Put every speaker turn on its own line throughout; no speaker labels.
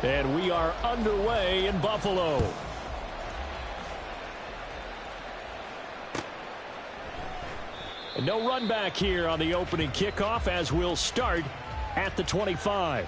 And we are underway in Buffalo. And no run back here on the opening kickoff as we'll start at the 25.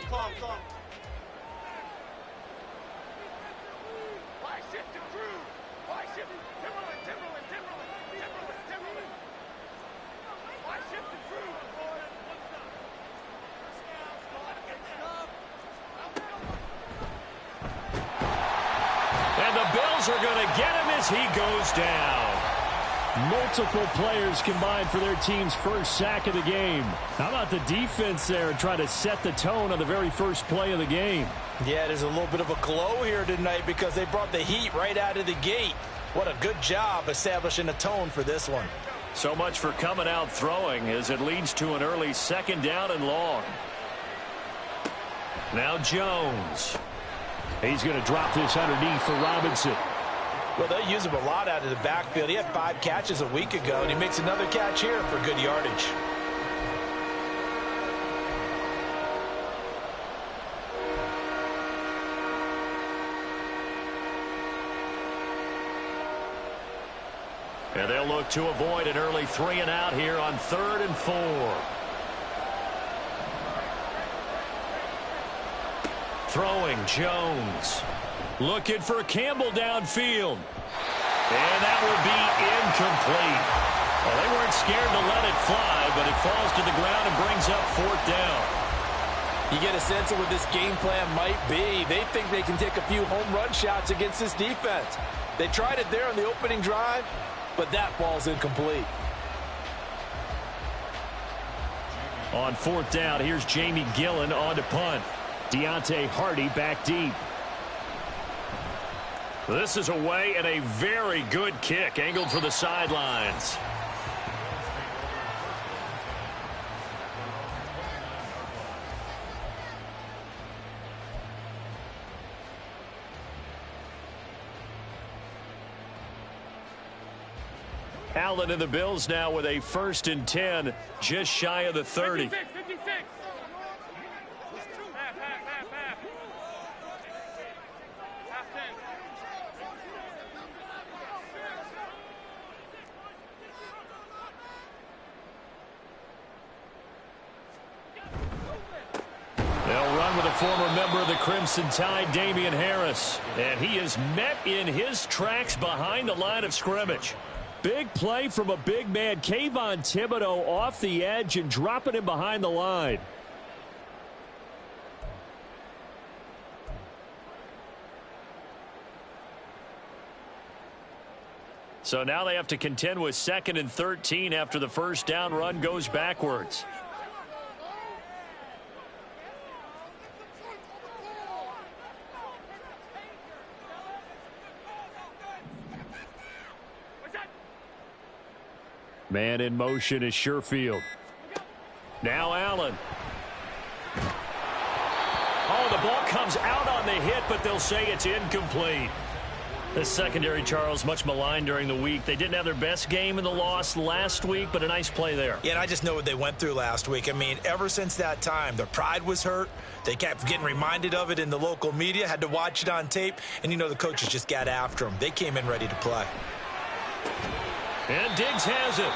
Calm. Why shift the crew? Why shift Timberland? Why shift the crew?
And the Bills are going to get him as he goes down. Multiple players combined for their team's first sack of the game. How about the defense there trying to set the tone on the very first play of the game?
Yeah, there's a little bit of a glow here tonight because they brought the heat right out of the gate. What a good job establishing a tone for this one.
So much for coming out throwing as it leads to an early second down and long. Now Jones. He's going to drop this underneath for Robinson.
Well, they use him a lot out of the backfield. He had 5 catches a week ago, and he makes another catch here for good yardage.
And they'll look to avoid an early 3 and out here on 3rd and 4. Throwing Jones. Looking for Campbell downfield. And that will be incomplete. Well, they weren't scared to let it fly, but it falls to the ground and brings up 4th down.
You get a sense of what this game plan might be. They think they can take a few home run shots against this defense. They tried it there on the opening drive, but that falls incomplete.
On 4th down, here's Jamie Gillen on to punt. Deontay Hardy back deep. This is away and a very good kick angled for the sidelines. Allen and the Bills now with a 1st and 10, just shy of the 30.
56.
They'll run with a former member of the Crimson Tide, Damian Harris. And he is met in his tracks behind the line of scrimmage. Big play from a big man. Kayvon Thibodeau off the edge and dropping him behind the line. So now they have to contend with 2nd and 13 after the first down run goes backwards. Man in motion is Sherfield. Now Allen. Oh, the ball comes out on the hit, but they'll say it's incomplete. The secondary, Charles, much maligned during the week. They didn't have their best game in the loss last week, but a nice play there.
Yeah, and I just know what they went through last week. I mean, ever since that time, their pride was hurt. They kept getting reminded of it in the local media, had to watch it on tape, and, you know, the coaches just got after them. They came in ready to play.
And Diggs has it.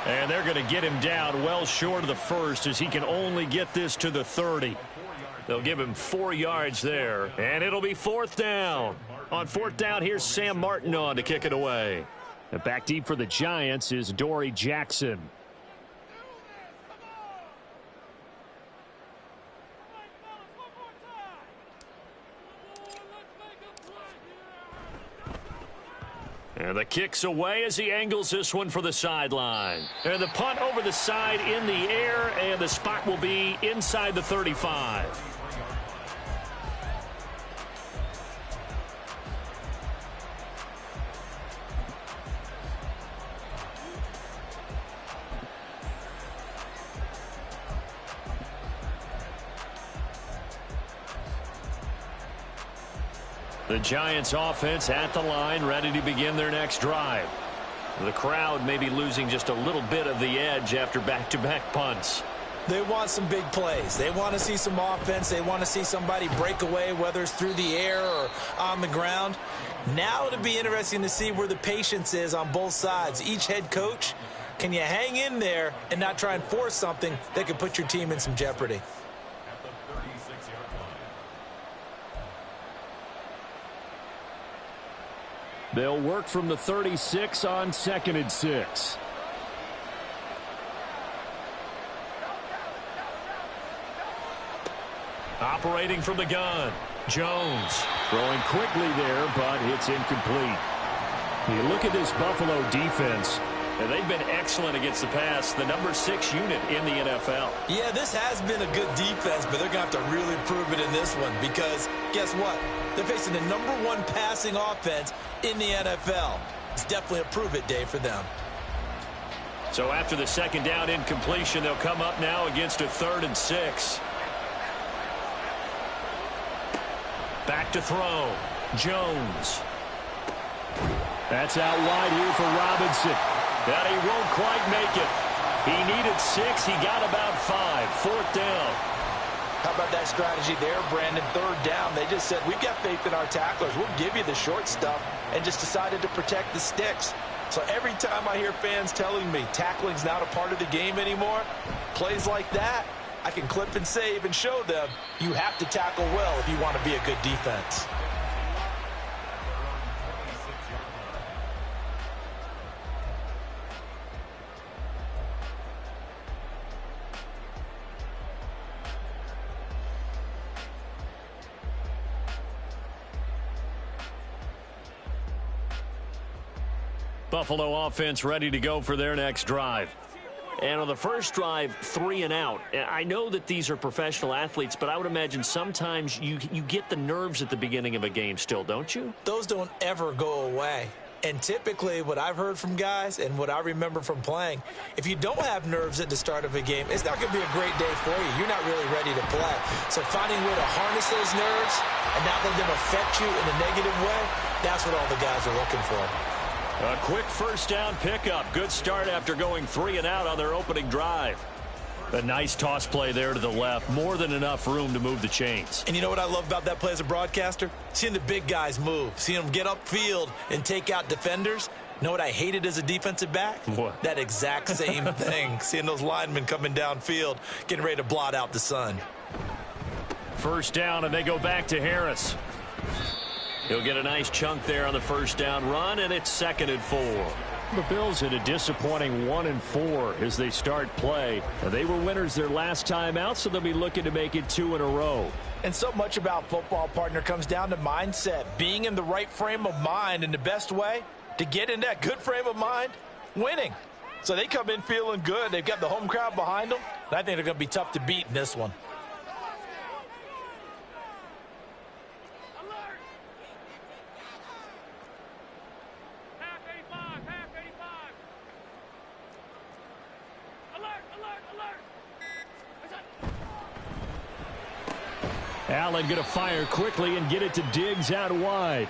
And they're going to get him down well short of the first as he can only get this to the 30. They'll give him 4 yards there, and it'll be 4th down. On 4th down, here's Sam Martin on to kick it away. And back deep for the Giants is Dory Jackson. And the kick's away as he angles this one for the sideline. And the punt over the side in the air, and the spot will be inside the 35. The Giants offense at the line, ready to begin their next drive. The crowd may be losing just a little bit of the edge after back-to-back punts.
They want some big plays. They want to see some offense. They want to see somebody break away, whether it's through the air or on the ground. Now it'll be interesting to see where the patience is on both sides. Each head coach, can you hang in there and not try and force something that could put your team in some jeopardy?
They'll work from the 36 on 2nd and 6. Operating from the gun. Jones throwing quickly there, but it's incomplete. You look at this Buffalo defense, and they've been excellent against the pass, the number 6 unit in the NFL.
Yeah, this has been a good defense, but they're going to have to really prove it in this one because guess what? They're facing the number 1 passing offense in the NFL. It's definitely a prove-it day for them.
So after the 2nd down incompletion, they'll come up now against a 3rd and 6. Back to throw. Jones. That's out wide here for Robinson. But he won't quite make it. He needed 6. He got about 5. 4th down.
How about that strategy there, Brandon? 3rd down. They just said, we've got faith in our tacklers. We'll give you the short stuff, and just decided to protect the sticks. So every time I hear fans telling me tackling's not a part of the game anymore, plays like that, I can clip and save and show them you have to tackle well if you want to be a good defense.
Buffalo offense ready to go for their next drive. And on the first drive, 3 and out. I know that these are professional athletes, but I would imagine sometimes you get the nerves at the beginning of a game still, don't you?
Those don't ever go away. And typically what I've heard from guys and what I remember from playing, if you don't have nerves at the start of a game, it's not going to be a great day for you. You're not really ready to play. So finding a way to harness those nerves and not let them affect you in a negative way, that's what all the guys are looking for.
A quick 1st down pickup. Good start after going 3 and out on their opening drive. A nice toss play there to the left. More than enough room to move the chains.
And you know what I love about that play as a broadcaster? Seeing the big guys move. Seeing them get upfield and take out defenders. You know what I hated as a defensive back?
What?
That exact same thing. Seeing those linemen coming downfield, getting ready to blot out the sun.
1st down, and they go back to Harris. He'll get a nice chunk there on the 1st down run, and it's 2nd and 4. The Bills had a disappointing 1 and 4 as they start play. They were winners their last time out, so they'll be looking to make it 2 in a row.
And so much about football, partner, comes down to mindset. Being in the right frame of mind, and the best way to get in that good frame of mind, winning. So they come in feeling good. They've got the home crowd behind them. And I think they're going to be tough to beat in this one.
Allen going to fire quickly and get it to Diggs out wide.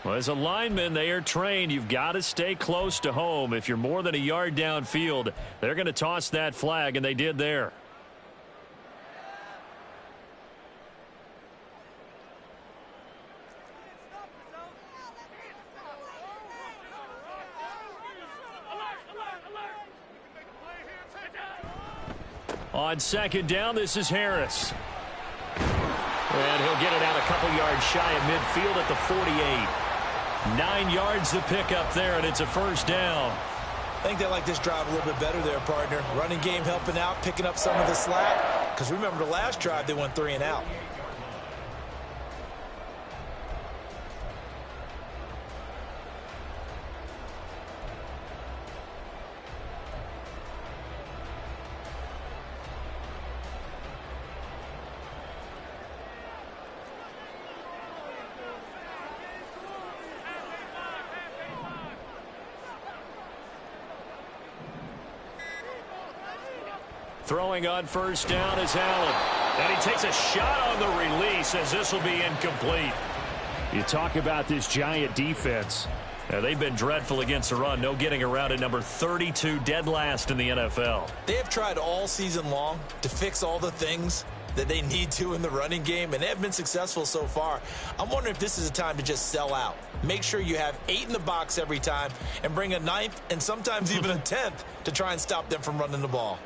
Well, as a lineman, they are trained. You've got to stay close to home. If you're more than a yard downfield, they're going to toss that flag, and they did there. On second down, this is Harris. And he'll get it out a couple yards shy of midfield at the 48. 9 yards to pick up there, and it's a first down.
I think they like this drive a little bit better there, partner. Running game helping out, picking up some of the slack. Because remember the last drive, they went 3 and out.
Throwing on first down is Allen. And he takes a shot on the release as this will be incomplete. You talk about this Giant defense. Now, they've been dreadful against the run. No getting around at number 32, dead last in the NFL.
They have tried all season long to fix all the things that they need to in the running game, and they have been successful so far. I'm wondering if this is a time to just sell out. Make sure you have 8 in the box every time and bring a 9th and sometimes even a 10th to try and stop them from running the ball.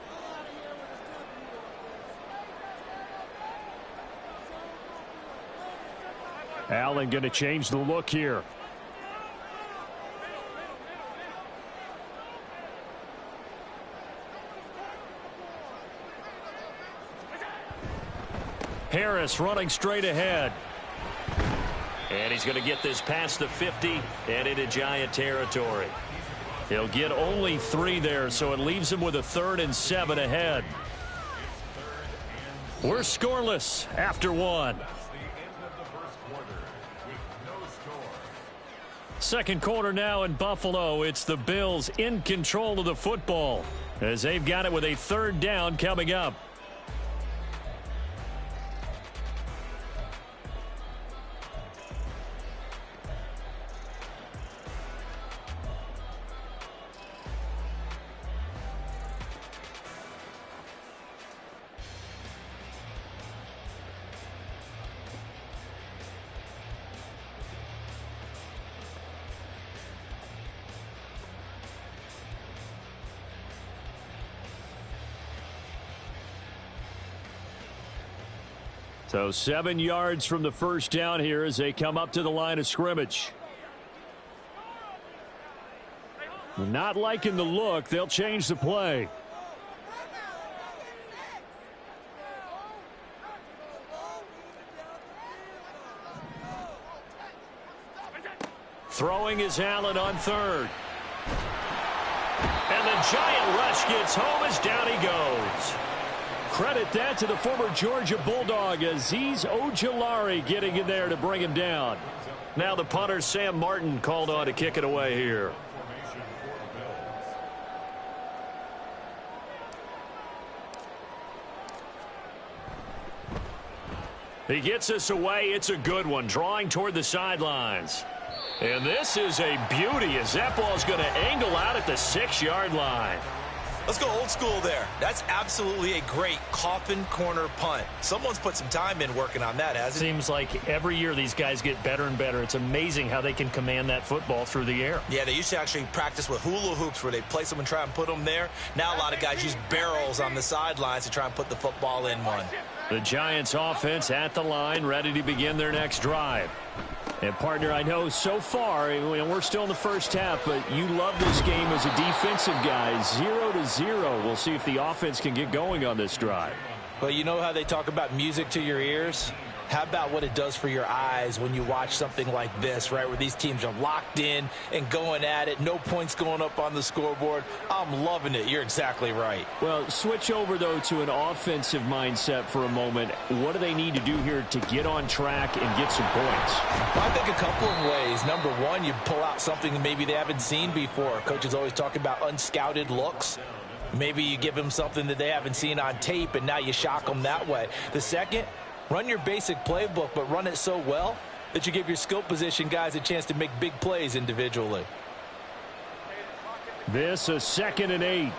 Allen going to change the look here. Harris running straight ahead. And he's going to get this past the 50 and into Giant territory. He'll get only 3 there, so it leaves him with a 3rd and 7 ahead. We're scoreless after 1. Second quarter now in Buffalo. It's the Bills in control of the football as they've got it with a 3rd down coming up. So 7 yards from the first down here as they come up to the line of scrimmage. Not liking the look. They'll change the play. Throwing is Allen on 3rd. And the Giant rush gets home as down he goes. Credit that to the former Georgia Bulldog, Azeez Ojulari getting in there to bring him down. Now the punter, Sam Martin, called on to kick it away here. He gets us away. It's a good one, drawing toward the sidelines. And this is a beauty as that ball's going to angle out at the 6-yard line.
Let's go old school there. That's absolutely a great coffin corner punt. Someone's put some time in working on that, hasn't it?
Seems like every year these guys get better and better. It's amazing how they can command that football through the air.
Yeah, they used to actually practice with hula hoops where they place them and try and put them there. Now a lot of guys use barrels on the sidelines to try and put the football in one.
The Giants offense at the line, ready to begin their next drive. And, partner, I know so far, we're still in the first half, but you love this game as a defensive guy. 0-0. We'll see if the offense can get going on this drive.
Well, you know how they talk about music to your ears? How about what it does for your eyes when you watch something like this, right, where these teams are locked in and going at it, no points going up on the scoreboard? I'm loving it. You're exactly right.
Well, switch over, though, to an offensive mindset for a moment. What do they need to do here to get on track and get some points?
Well, I think a couple of ways. Number one, you pull out something maybe they haven't seen before. Coaches always talk about unscouted looks. Maybe you give them something that they haven't seen on tape, and now you shock them that way. The second, run your basic playbook, but run it so well that you give your skill position guys a chance to make big plays individually.
This is 2nd and 8.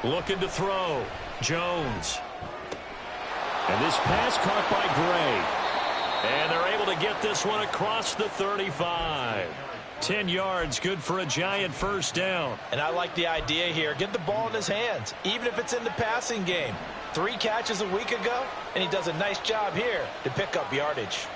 Looking to throw. Jones. And this pass caught by Gray. And they're able to get this one across the 35. 10 yards, good for a giant first down.
And I like the idea here. Get the ball in his hands, even if it's in the passing game. 3 catches a week ago, and he does a nice job here to pick up yardage.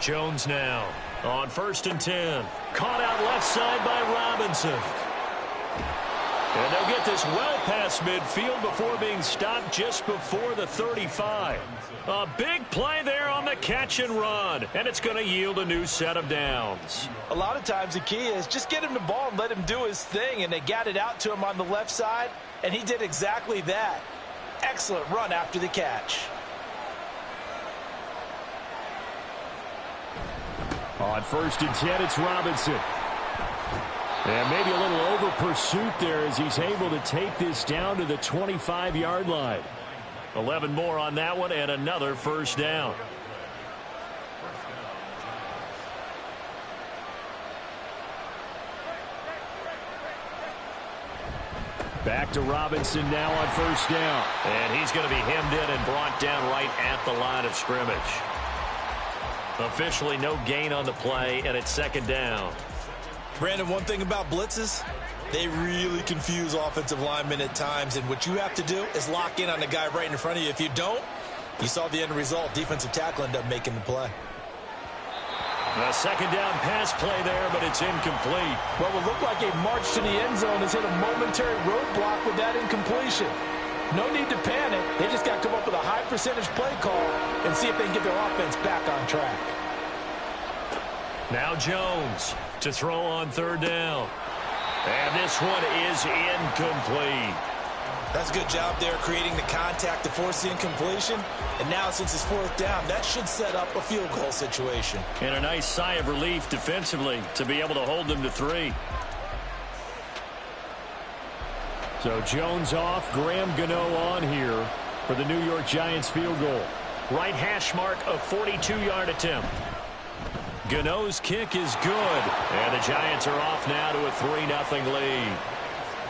Jones now on 1st and 10. Caught out left side by Robinson. And they'll get this well past midfield before being stopped just before the 35. A big play there on the catch and run. And it's going to yield a new set of downs.
A lot of times the key is just get him the ball and let him do his thing. And they got it out to him on the left side. And he did exactly that. Excellent run after the catch.
On 1st and 10, it's Robinson. And maybe a little over pursuit there as he's able to take this down to the 25-yard line. 11 more on that one and another first down. Back to Robinson now on 1st down. And he's going to be hemmed in and brought down right at the line of scrimmage. Officially no gain on the play, and it's 2nd down.
Brandon, one thing about blitzes, they really confuse offensive linemen at times, and what you have to do is lock in on the guy right in front of you. If you don't, you saw the end result. Defensive tackle ended up making the play.
A 2nd down pass play there, but it's incomplete.
What would look like a march to the end zone has hit a momentary roadblock with that incompletion. No need to panic. They just got to come up with a high percentage play call and see if they can get their offense back on track.
Now Jones to throw on 3rd down. And this one is incomplete.
That's a good job there creating the contact to force the incompletion. And now since it's 4th down, that should set up a field goal situation.
And a nice sigh of relief defensively to be able to hold them to 3. So Jones off, Graham Gano on here for the New York Giants field goal. Right hash mark, a 42-yard attempt. Gano's kick is good. And the Giants are off now to a 3-0 lead.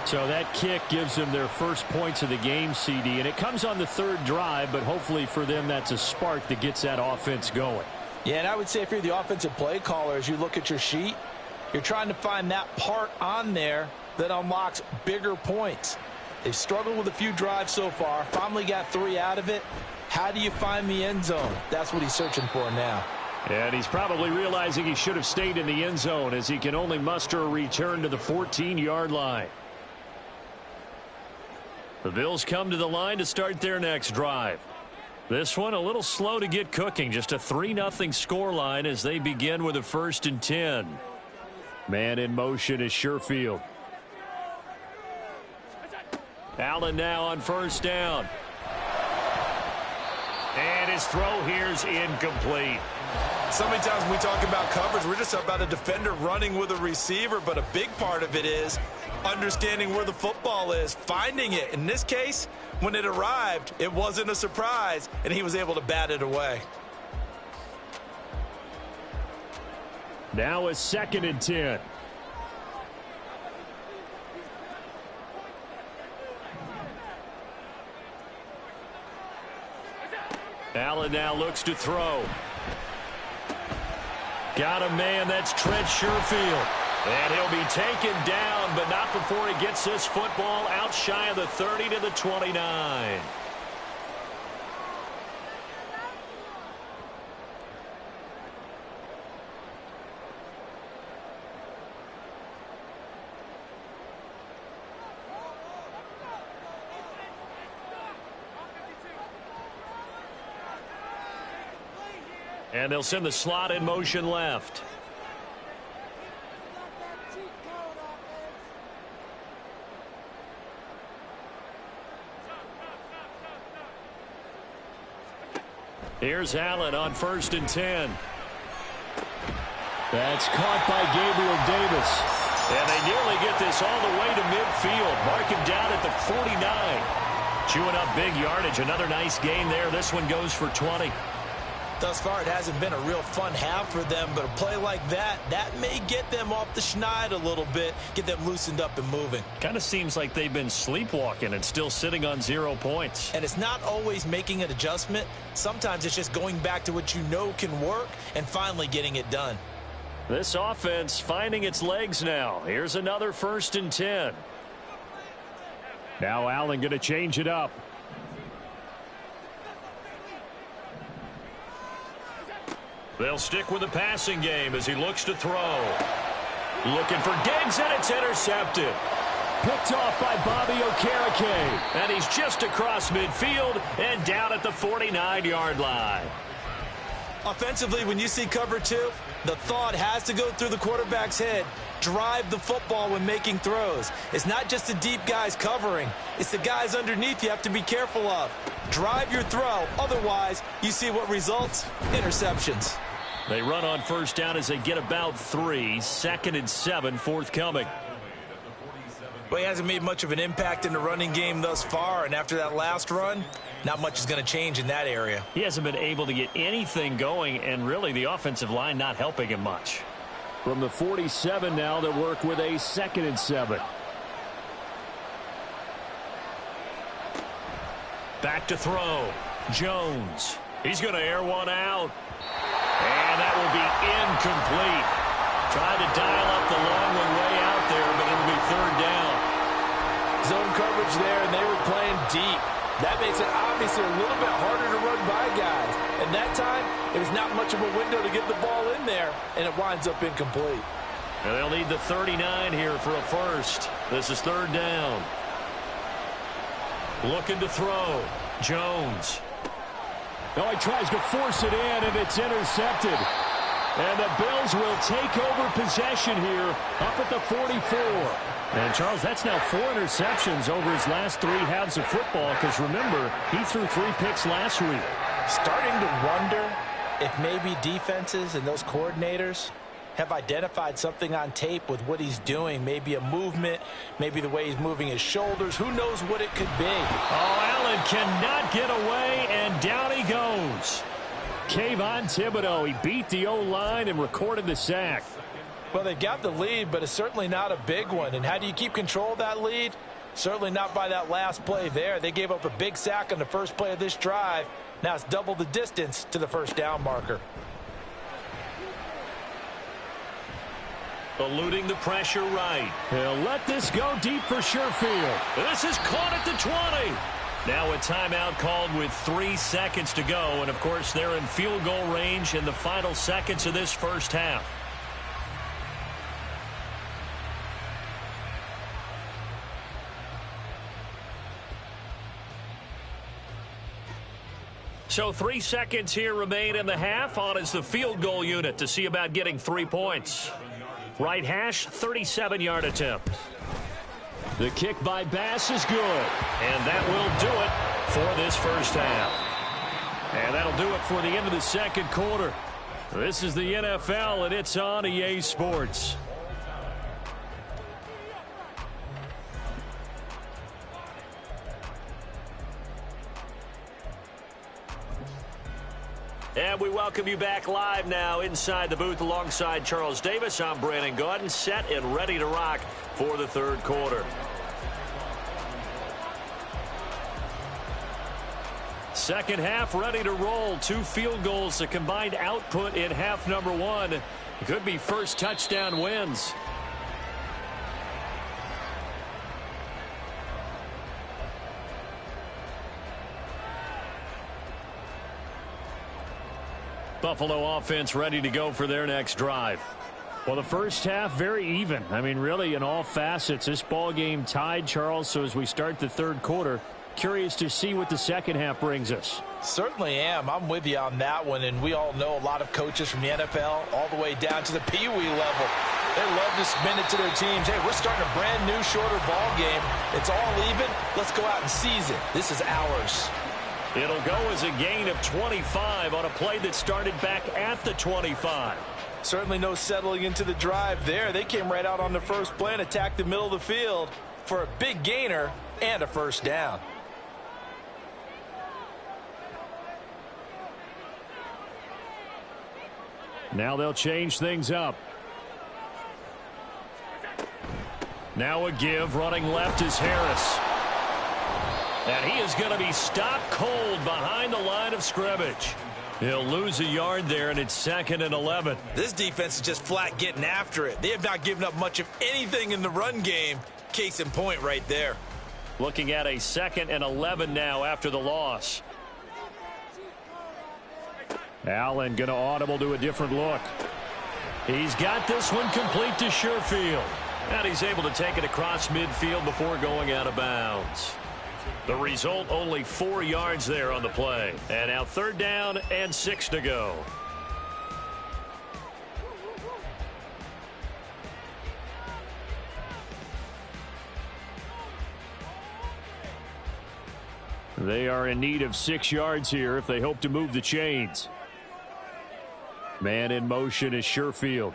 So that kick gives them their first points of the game, CD. And it comes on the 3rd drive, but hopefully for them that's a spark that gets that offense going.
Yeah, and I would say if you're the offensive play caller, as you look at your sheet, you're trying to find that part on there that unlocks bigger points. They've struggled with a few drives so far. Finally got 3 out of it. How do you find the end zone? That's what he's searching for now.
And he's probably realizing he should have stayed in the end zone as he can only muster a return to the 14-yard line. The Bills come to the line to start their next drive. This one a little slow to get cooking. Just a 3-0 score line as they begin with a 1st and 10. Man in motion is Sherfield. Allen now on 1st down. And his throw here's incomplete.
So many times when we talk about coverage, we're just about a defender running with a receiver, but a big part of it is understanding where the football is, finding it. In this case, when it arrived, it wasn't a surprise, and he was able to bat it away.
Now a 2nd and 10. Allen now looks to throw. Got a man, that's Trent Sherfield. And he'll be taken down, but not before he gets this football out shy of the 30 to the 29. And they'll send the slot in motion left. Here's Allen on 1st and 10. That's caught by Gabriel Davis. And they nearly get this all the way to midfield. Mark him down at the 49. Chewing up big yardage. Another nice gain there. This one goes for 20.
Thus far, it hasn't been a real fun half for them, but a play like that may get them off the schneid a little bit, get them loosened up and moving.
Kind of seems like they've been sleepwalking and still sitting on 0 points.
And it's not always making an adjustment. Sometimes it's just going back to what you know can work and finally getting it done.
This offense finding its legs now. Here's another 1st and 10. Now Allen going to change it up. They'll stick with the passing game as he looks to throw. Looking for Diggs, and it's intercepted. Picked off by Bobby Okereke. And he's just across midfield and down at the 49-yard line.
Offensively, when you see cover 2, the thought has to go through the quarterback's head. Drive the football when making throws. It's not just the deep guys covering. It's the guys underneath you have to be careful of. Drive your throw. Otherwise, you see what results? Interceptions.
They run on 1st down as they get about 3. 2nd and 7 forthcoming.
Well, he hasn't made much of an impact in the running game thus far, and after that last run, not much is going to change in that area.
He hasn't been able to get anything going, and really the offensive line not helping him much. From the 47 now, they work with a 2nd and 7. Back to throw. Jones. He's going to air one out. And that will be incomplete. Tried to dial up the long one way out there, but it'll be 3rd down.
Zone coverage there, and they were playing deep. That makes it obviously a little bit harder to run by guys. And that time, it was not much of a window to get the ball in there, and it winds up incomplete.
And they'll need the 39 here for a first. This is 3rd down. Looking to throw. Jones. Oh, he tries to force it in, and it's intercepted. And the Bills will take over possession here up at the 44. And, Charles, that's now 4 interceptions over his last 3 halves of football because, remember, he threw 3 picks last week.
Starting to wonder if maybe defenses and those coordinators have identified something on tape with what he's doing. Maybe a movement, maybe the way he's moving his shoulders. Who knows what it could be?
Oh, Allen cannot get away, and down he goes. Kayvon Thibodeau, he beat the O-line and recorded the sack.
Well, they got the lead, but it's certainly not a big one. And how do you keep control of that lead? Certainly not by that last play there. They gave up a big sack on the first play of this drive. Now it's double the distance to the 1st down marker.
Eluding the pressure right. He'll let this go deep for Sherfield. This is caught at the 20. Now a timeout called with 3 seconds to go. And, of course, they're in field goal range in the final seconds of this first half. So 3 seconds here remain in the half. On is the field goal unit to see about getting 3 points. Right hash, 37-yard attempt. The kick by Bass is good. And that will do it for this first half. And that'll do it for the end of the 2nd quarter. This is the NFL, and it's on EA Sports. And we welcome you back live now inside the booth alongside Charles Davis. I'm Brandon Gaudin, set and ready to rock for the 3rd quarter. Second half ready to roll. 2 field goals, the combined output in half number 1. Could be first touchdown wins. Buffalo offense ready to go for their next drive. Well, the first half very even. I mean, really in all facets. This ball game tied, Charles. So as we start the 3rd quarter, curious to see what the second half brings us.
Certainly am. I'm with you on that one. And we all know a lot of coaches from the NFL all the way down to the Pee Wee level. They love to spin it to their teams. Hey, we're starting a brand new, shorter ball game. It's all even. Let's go out and seize it. This is ours.
It'll go as a gain of 25 on a play that started back at the 25.
Certainly no settling into the drive there. They came right out on the first play and attacked the middle of the field for a big gainer and a first down.
Now they'll change things up. Now a give. Running left is Harris. And he is going to be stopped cold behind the line of scrimmage. He'll lose a yard there, and it's 2nd and 11.
This defense is just flat getting after it. They have not given up much of anything in the run game. Case in point right there.
Looking at a 2nd and 11 now after the loss. Allen going to audible to a different look. He's got this one complete to Sherfield. And he's able to take it across midfield before going out of bounds. The result, only 4 yards there on the play. And now 3rd down and 6 to go. They are in need of 6 yards here if they hope to move the chains. Man in motion is Sherfield.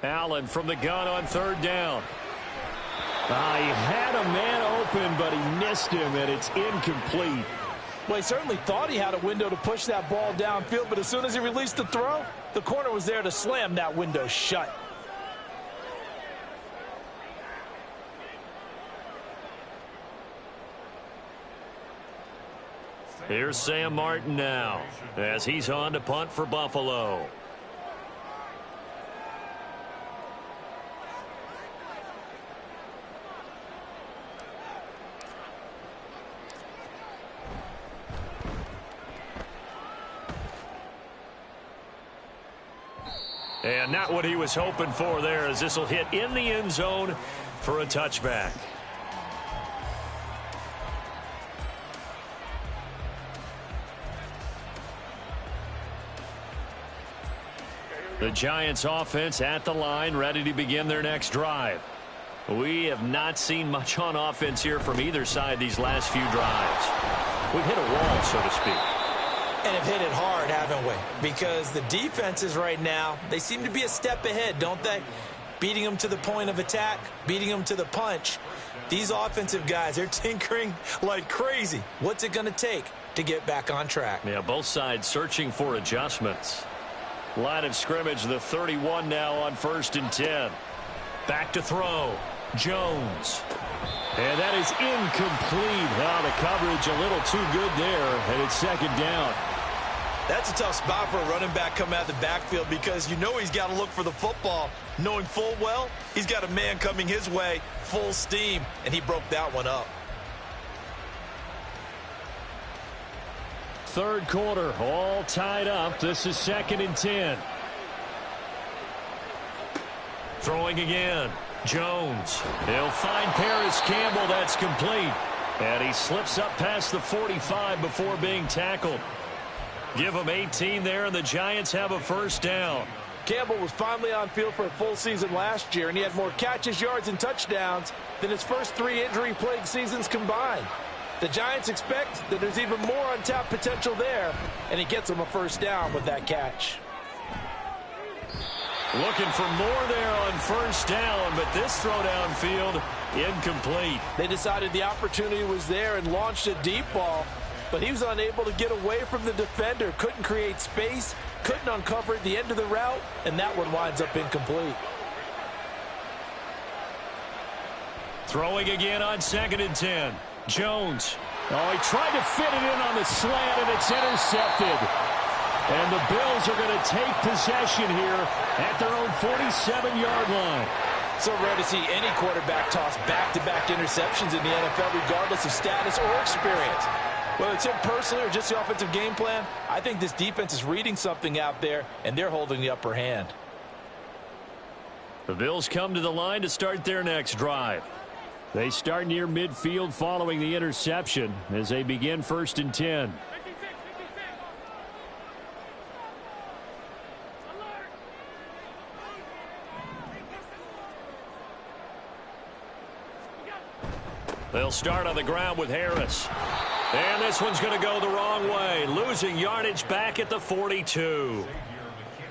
Allen from the gun on 3rd down. He had a man open, but he missed him, and it's incomplete.
Well, he certainly thought he had a window to push that ball downfield, but as soon as he released the throw, the corner was there to slam that window shut.
Here's Sam Martin now as he's on to punt for Buffalo. And not what he was hoping for there, as this will hit in the end zone for a touchback. The Giants offense at the line, ready to begin their next drive. We have not seen much on offense here from either side these last few drives. We've hit a wall, so to speak.
And have hit it hard, haven't we? Because the defenses right now, they seem to be a step ahead, don't they? Beating them to the point of attack, beating them to the punch. These offensive guys, they're tinkering like crazy. What's it going to take to get back on track?
Yeah, both sides searching for adjustments. Line of scrimmage, the 31 now on 1st and 10. Back to throw. Jones. And that is incomplete. The coverage a little too good there, and it's 2nd down.
That's a tough spot for a running back coming out of the backfield, because you know he's got to look for the football, knowing full well he's got a man coming his way full steam, and he broke that one up.
3rd quarter, all tied up. This is 2nd and 10. Throwing again. Jones. He'll find Paris Campbell. That's complete. And he slips up past the 45 before being tackled. Give him 18 there, and the Giants have a 1st down.
Campbell was finally on field for a full season last year, and he had more catches, yards, and touchdowns than his first 3 injury-plagued seasons combined. The Giants expect that there's even more untapped potential there, and he gets them a 1st down with that catch.
Looking for more there on 1st down, but this throw downfield incomplete.
They decided the opportunity was there and launched a deep ball, but he was unable to get away from the defender, couldn't create space, couldn't uncover the end of the route, and that one winds up incomplete.
Throwing again on 2nd and 10. Jones. He tried to fit it in on the slant, and it's intercepted. And the Bills are going to take possession here at their own 47-yard line.
So rare to see any quarterback toss back-to-back interceptions in the NFL, regardless of status or experience. Whether it's him personally or just the offensive game plan, I think this defense is reading something out there, and they're holding the upper hand.
The Bills come to the line to start their next drive. They start near midfield following the interception as they begin 1st and 10. They'll start on the ground with Harris. And this one's going to go the wrong way, losing yardage back at the 42.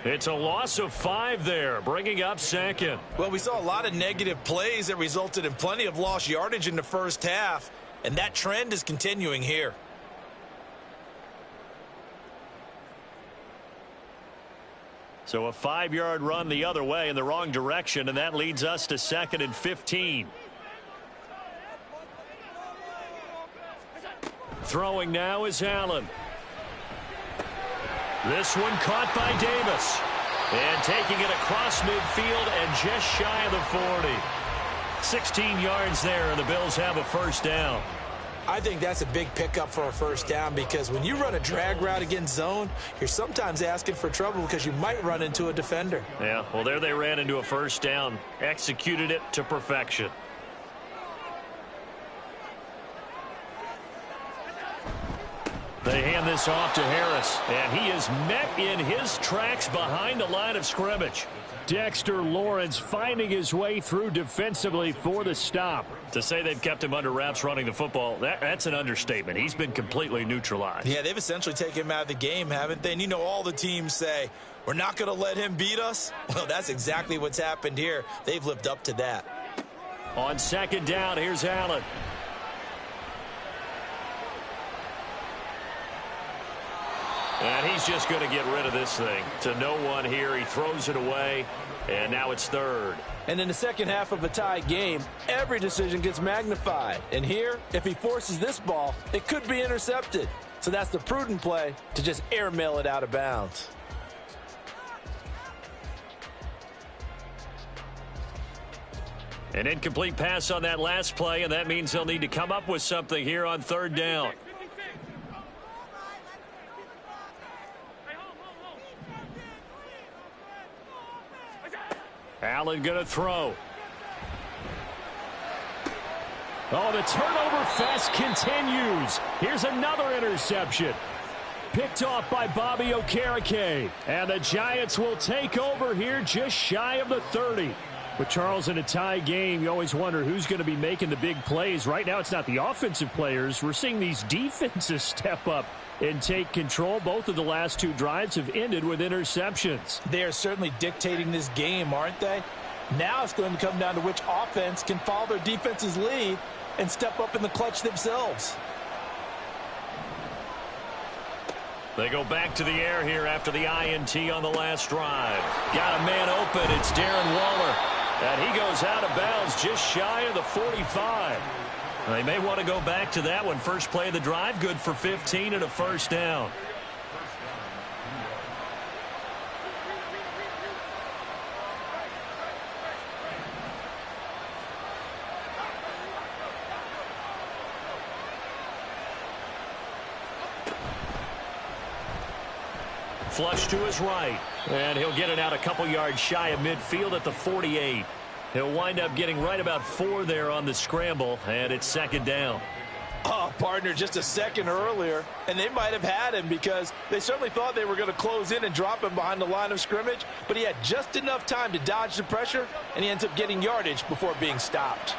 It's a loss of 5 there, bringing up second.
Well, we saw a lot of negative plays that resulted in plenty of lost yardage in the first half, and that trend is continuing here.
So a 5-yard run the other way in the wrong direction, and that leads us to 2nd and 15. Throwing now is Allen. This one caught by Davis. And taking it across midfield and just shy of the 40. 16 yards there, and the Bills have a first down.
I think that's a big pickup for a first down, because when you run a drag route against zone, you're sometimes asking for trouble because you might run into a defender.
Yeah, well, there they ran into a first down. Executed it to perfection. They hand this off to Harris, and he is met in his tracks behind the line of scrimmage. Dexter Lawrence finding his way through defensively for the stop. To say they've kept him under wraps running the football, that's an understatement. He's been completely neutralized.
Yeah, they've essentially taken him out of the game, haven't they? And you know, all the teams say, we're not going to let him beat us. Well, that's exactly what's happened here. They've lived up to that.
On 2nd down, here's Allen. And he's just going to get rid of this thing. To no one here. He throws it away. And now it's 3rd.
And in the second half of a tied game, every decision gets magnified. And here, if he forces this ball, it could be intercepted. So that's the prudent play, to just airmail it out of bounds.
An incomplete pass on that last play, and that means they'll need to come up with something here on 3rd down. Allen going to throw. Oh, the turnover fest continues. Here's another interception. Picked off by Bobby Okereke. And the Giants will take over here just shy of the 30. With Charles in a tie game, you always wonder who's going to be making the big plays. Right now, it's not the offensive players. We're seeing these defenses step up and take control. Both of the last 2 drives have ended with interceptions.
They are certainly dictating this game, aren't they? Now it's going to come down to which offense can follow their defense's lead and step up in the clutch themselves.
They go back to the air here after the INT on the last drive. Got a man open. It's Darren Waller. And he goes out of bounds just shy of the 45. They may want to go back to that one. First play of the drive, good for 15 and a first down. Flush to his right. And he'll get it out a couple yards shy of midfield at the 48. He'll wind up getting right about 4 there on the scramble, and it's 2nd down.
Oh, partner, just a second earlier, and they might have had him because they certainly thought they were going to close in and drop him behind the line of scrimmage, but he had just enough time to dodge the pressure, and he ends up getting yardage before being stopped.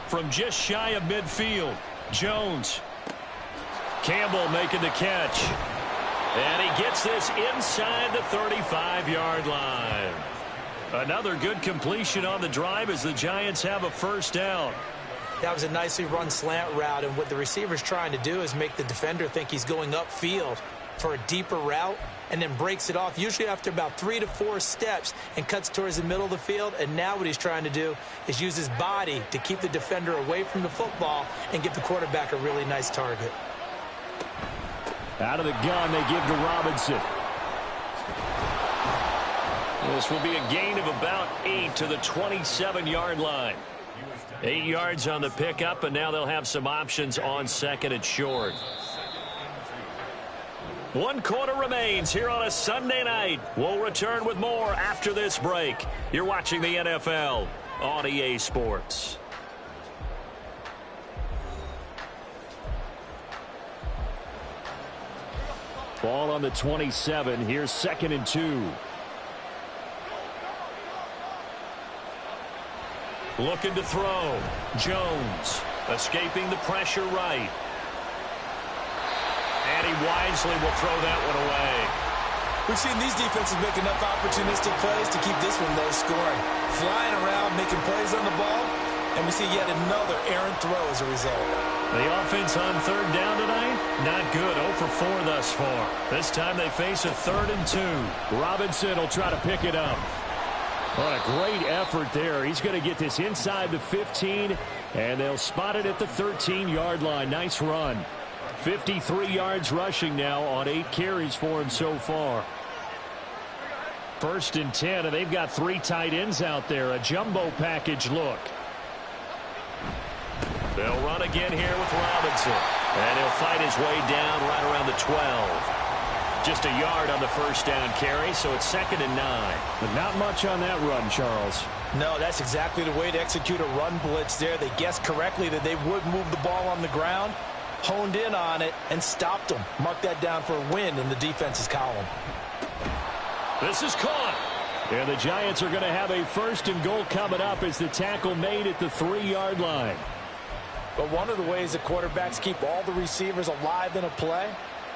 From just shy of midfield, Jones. Campbell making the catch. And he gets this inside the 35-yard line. Another good completion on the drive as the Giants have a first down.
That was a nicely run slant route, and what the receiver's trying to do is make the defender think he's going upfield for a deeper route and then breaks it off, usually after about 3 to 4 steps, and cuts towards the middle of the field. And now what he's trying to do is use his body to keep the defender away from the football and give the quarterback a really nice target.
Out of the gun, they give to Robinson. This will be a gain of about 8 to the 27-yard line. 8 yards on the pickup, and now they'll have some options on 2nd and short. 1 quarter remains here on a Sunday night. We'll return with more after this break. You're watching the NFL on EA Sports. Ball on the 27. Here's 2nd and 2. Looking to throw. Jones escaping the pressure right. And he wisely will throw that one away.
We've seen these defenses make enough opportunistic plays to keep this one low scoring. Flying around, making plays on the ball, and we see yet another errant throw as a result.
The offense on third down tonight, not good. 0 for 4 thus far. This time they face a 3rd and 2. Robinson will try to pick it up. What a great effort there. He's going to get this inside the 15, and they'll spot it at the 13-yard line. Nice run. 53 yards rushing now on 8 carries for him so far. 1st and 10, and they've got 3 tight ends out there. A jumbo package look. They'll run again here with Robinson. And he'll fight his way down right around the 12. Just a yard on the 1st down carry, so it's 2nd and 9. But not much on that run, Charles.
No, that's exactly the way to execute a run blitz there. They guessed correctly that they would move the ball on the ground, honed in on it, and stopped them. Mark that down for a win in the defense's column.
This is caught. And the Giants are going to have a 1st and goal coming up as the tackle made at the 3-yard line.
But one of the ways that quarterbacks keep all the receivers alive in a play,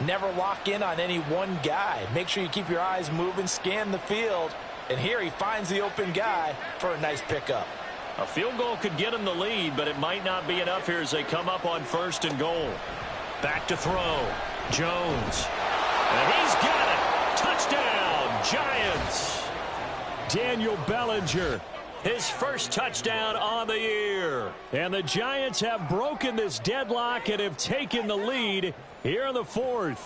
never lock in on any one guy. Make sure you keep your eyes moving, scan the field, and here he finds the open guy for a nice pickup.
A field goal could get him the lead, but it might not be enough here as they come up on 1st and goal. Back to throw. Jones. And he's got it. Touchdown, Giants. Daniel Bellinger. His first touchdown on the year. And the Giants have broken this deadlock and have taken the lead here in the 4th.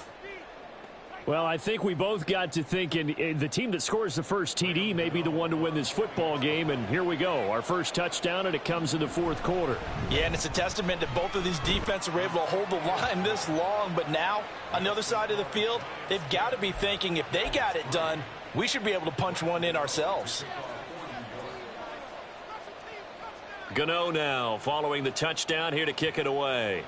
Well, I think we both got to thinking the team that scores the first TD may be the one to win this football game. And here we go. Our first touchdown, and it comes in the 4th quarter.
Yeah, and it's a testament that both of these defenses were able to hold the line this long. But now, on the other side of the field, they've got to be thinking if they got it done, we should be able to punch one in ourselves.
Gano now following the touchdown here to kick it away.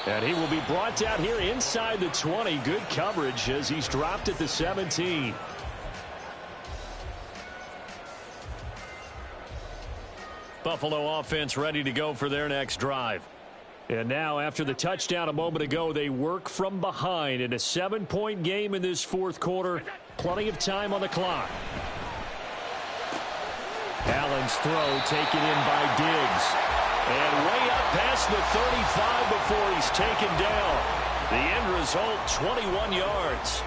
And he will be brought down here inside the 20. Good coverage as he's dropped at the 17. Buffalo offense ready to go for their next drive. And now, after the touchdown a moment ago, they work from behind in a 7-point game in this 4th quarter. Plenty of time on the clock. Allen's throw taken in by Diggs. And way up past the 35 before he's taken down. The end result, 21 yards.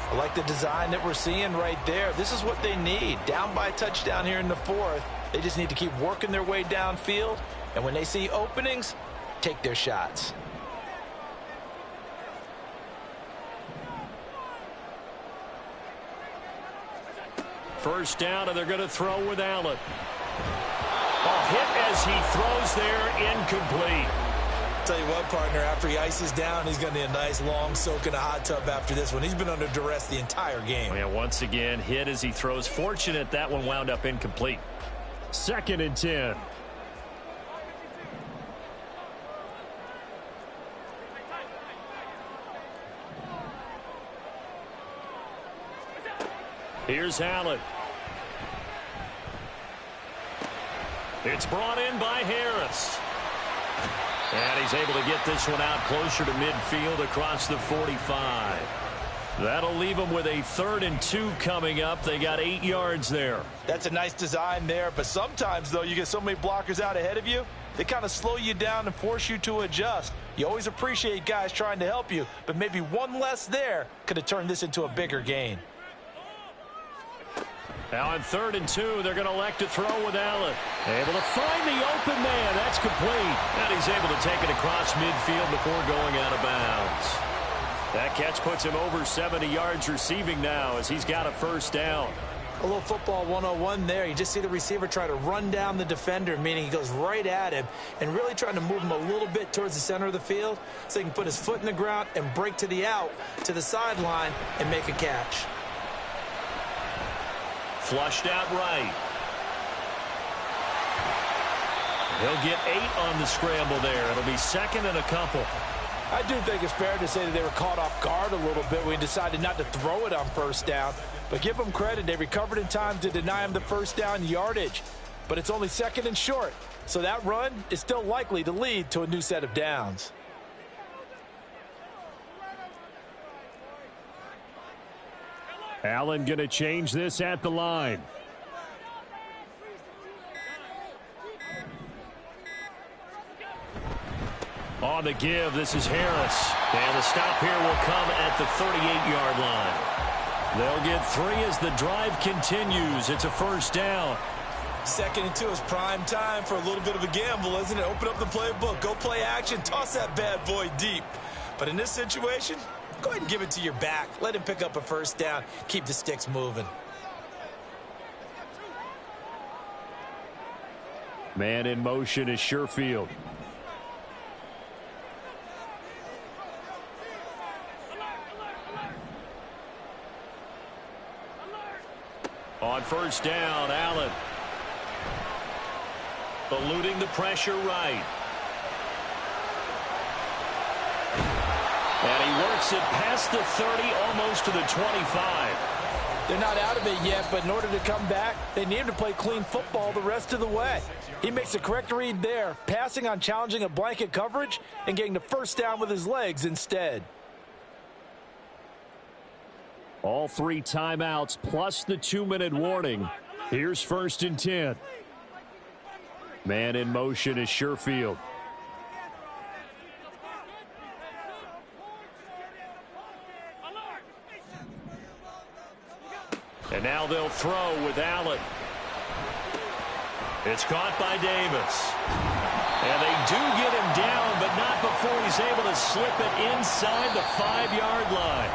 I like the design that we're seeing right there. This is what they need. Down by a touchdown here in the 4th. They just need to keep working their way downfield. And when they see openings, take their shots.
First down, and they're going to throw with Allen. A hit as he throws there, incomplete.
Tell you what, partner, after he ices down, he's going to need a nice long soak in a hot tub after this one. He's been under duress the entire game.
Yeah, once again, hit as he throws. Fortunate that one wound up incomplete. 2nd and 10. Here's Allen. It's brought in by Harris. And he's able to get this one out closer to midfield across the 45. That'll leave them with a 3rd and 2 coming up. They got 8 yards there.
That's a nice design there, but sometimes, though, you get so many blockers out ahead of you, they kind of slow you down and force you to adjust. You always appreciate guys trying to help you, but maybe one less there could have turned this into a bigger gain.
Now on 3rd and 2, they're going to elect to throw with Allen. Able to find the open man. That's complete. And he's able to take it across midfield before going out of bounds. That catch puts him over 70 yards receiving now as he's got a 1st down.
A little football 101 there. You just see the receiver try to run down the defender, meaning he goes right at him and really trying to move him a little bit towards the center of the field so he can put his foot in the ground and break to the out, to the sideline, and make a catch.
Flushed out right. He'll get 8 on the scramble there. It'll be 2nd and a couple.
I do think it's fair to say that they were caught off guard a little bit when he decided not to throw it on first down. But give them credit, they recovered in time to deny him the first down yardage. But it's only second and short, so that run is still likely to lead to a new set of downs.
Allen going to change this at the line. On the give, this is Harris. And the stop here will come at the 38-yard line. They'll get 3 as the drive continues. It's a first down.
2nd and 2 is prime time for a little bit of a gamble, isn't it? Open up the playbook, go play action, toss that bad boy deep. But in this situation, go ahead and give it to your back. Let him pick up a first down. Keep the sticks moving.
Man in motion is Sherfield. On first down, Allen. Eluding the pressure right. And he works it past the 30, almost to the 25.
They're not out of it yet, but in order to come back, they need to play clean football the rest of the way. He makes a correct read there, passing on challenging a blanket coverage and getting the first down with his legs instead.
All 3 timeouts plus the 2-minute warning. Here's 1st and 10. Man in motion is Sherfield. And now they'll throw with Allen. It's caught by Davis. And they do get him down, but not before he's able to slip it inside the 5-yard line.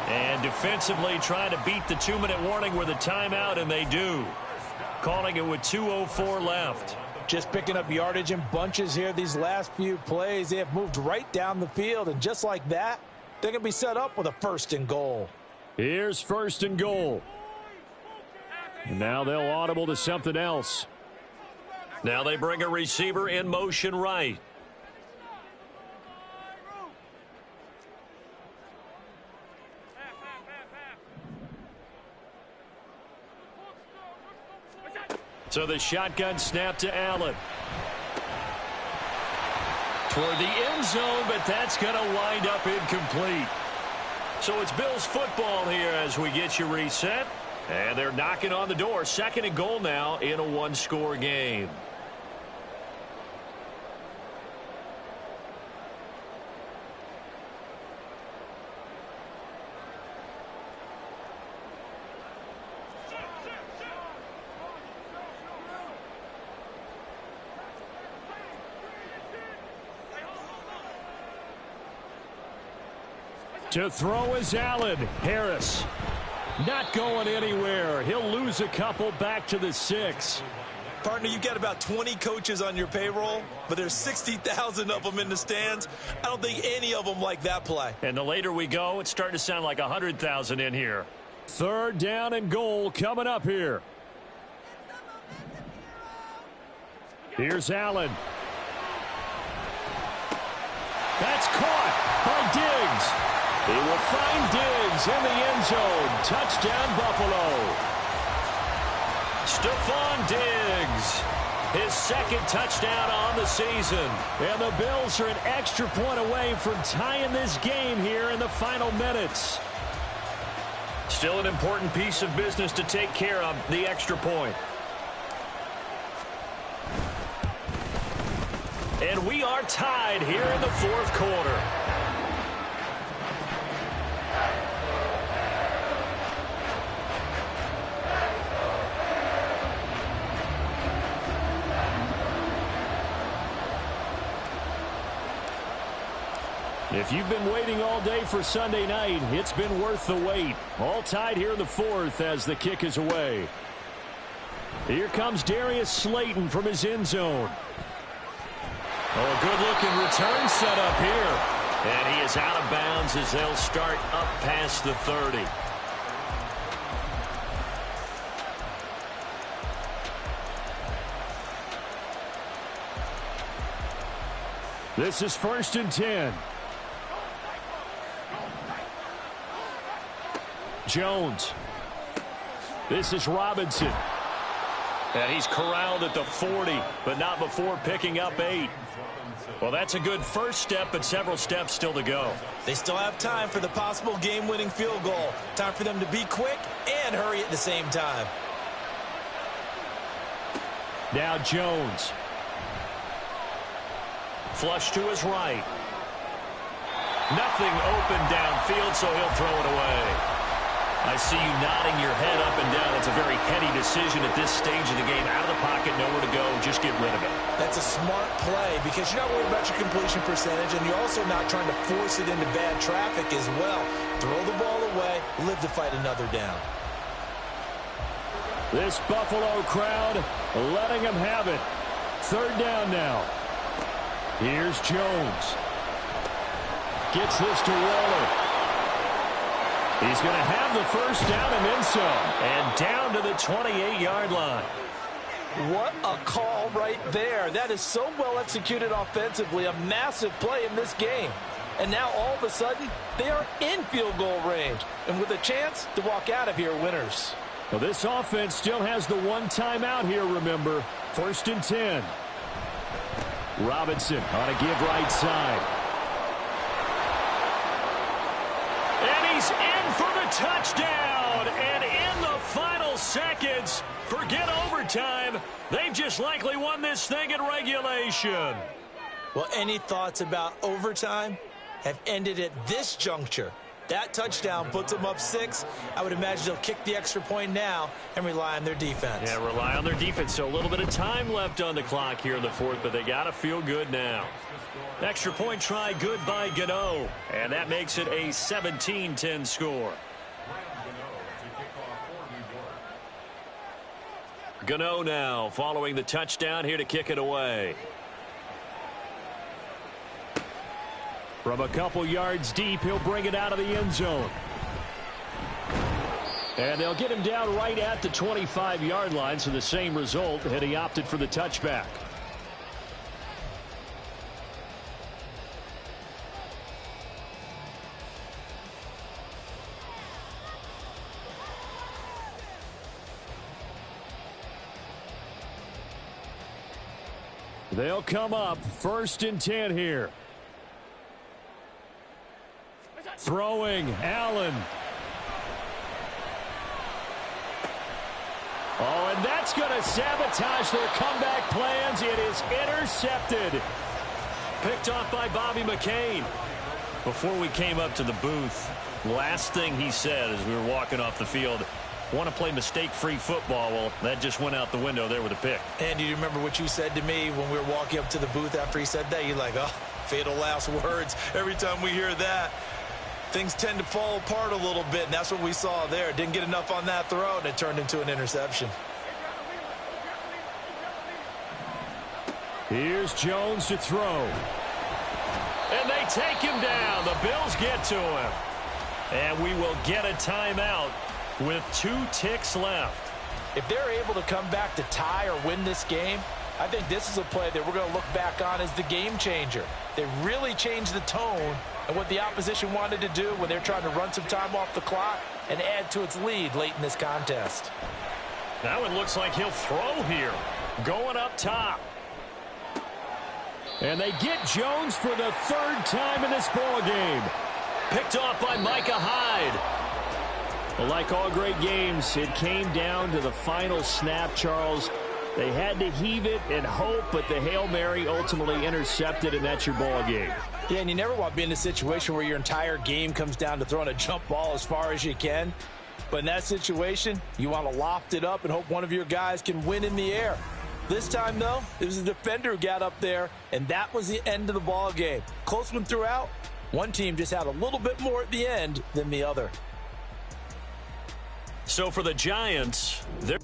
And defensively trying to beat the 2-minute warning with a timeout, and they do. Calling it with 2:04 left.
Just picking up yardage in bunches here these last few plays. They have moved right down the field, and just like that, they're going to be set up with a 1st and goal.
Here's 1st and goal. And now they'll audible to something else. Now they bring a receiver in motion right. So the shotgun snap to Allen. Toward the end zone, but that's going to wind up incomplete. So it's Bills football here as we get you reset. And they're knocking on the door. 2nd and goal now in a 1-score game. To throw is Allen. Harris not going anywhere. He'll lose a couple back to the 6.
Partner, you've got about 20 coaches on your payroll, but there's 60,000 of them in the stands. I don't think any of them like that play.
And the later we go, it's starting to sound like 100,000 in here. 3rd down and goal coming up here. Here's Allen. That's caught by Diggs. He will find Diggs in the end zone. Touchdown, Buffalo. Stephon Diggs, his 2nd touchdown on the season. And the Bills are an extra point away from tying this game here in the final minutes. Still an important piece of business to take care of, the extra point. And we are tied here in the 4th quarter. If you've been waiting all day for Sunday night, it's been worth the wait. All tied here in the 4th as the kick is away. Here comes Darius Slayton from his end zone. Oh, a good-looking return set up here. And he is out of bounds as they'll start up past the 30. This is 1st and 10. Jones. This is Robinson. And he's corralled at the 40, but not before picking up 8. Well, that's a good first step, but several steps still to go.
They still have time for the possible game-winning field goal. Time for them to be quick and hurry at the same time.
Now Jones. Flush to his right. Nothing open downfield, so he'll throw it away. I see you nodding your head up and down. It's a very heady decision at this stage of the game. Out of the pocket, nowhere to go. Just get rid of it.
That's a smart play because you're not worried about your completion percentage, and you're also not trying to force it into bad traffic as well. Throw the ball away, live to fight another down.
This Buffalo crowd letting them have it. 3rd down now. Here's Jones. Gets this to Waller. He's going to have the first down and then some. And down to the 28-yard line.
What a call right there. That is so well executed offensively. A massive play in this game. And now all of a sudden, they are in field goal range. And with a chance to walk out of here winners.
Well, this offense still has the one timeout here, remember. 1st and 10. Robinson on a give right side. And he's in for the touchdown. And in the final seconds, forget overtime. They've just likely won this thing in regulation.
Well, any thoughts about overtime have ended at this juncture. That touchdown puts them up 6. I would imagine they'll kick the extra point now and rely on their defense.
Yeah, rely on their defense. So a little bit of time left on the clock here in the 4th, but they got to feel good now. Extra point try good by Gano, and that makes it a 17-10 score. Gano now following the touchdown here to kick it away. From a couple yards deep, he'll bring it out of the end zone. And they'll get him down right at the 25-yard line, so the same result had he opted for the touchback. They'll come up 1st and 10 here. Throwing, Allen. Oh, and that's going to sabotage their comeback plans. It is intercepted. Picked off by Bobby McCain. Before we came up to the booth, last thing he said as we were walking off the field, want to play mistake-free football. Well, that just went out the window there with a pick.
And do you remember what you said to me when we were walking up to the booth after he said that? You're like, oh, fatal last words. Every time we hear that, things tend to fall apart a little bit, and that's what we saw there. Didn't get enough on that throw, and it turned into an interception.
Here's Jones to throw. And they take him down. The Bills get to him. And we will get a timeout with 2 ticks left.
If they're able to come back to tie or win this game, I think this is a play that we're going to look back on as the game changer. They really changed the tone and what the opposition wanted to do when they're trying to run some time off the clock and add to its lead late in this contest.
Now it looks like he'll throw here. Going up top. And they get Jones for the 3rd time in this ball game. Picked off by Micah Hyde. Well, like all great games, it came down to the final snap, Charles. They had to heave it and hope, but the Hail Mary ultimately intercepted, and that's your ball game.
Yeah, and you never want to be in a situation where your entire game comes down to throwing a jump ball as far as you can. But in that situation, you want to loft it up and hope one of your guys can win in the air. This time, though, it was a defender who got up there, and that was the end of the ball game. Close one throughout. One team just had a little bit more at the end than the other.
So for the Giants, they're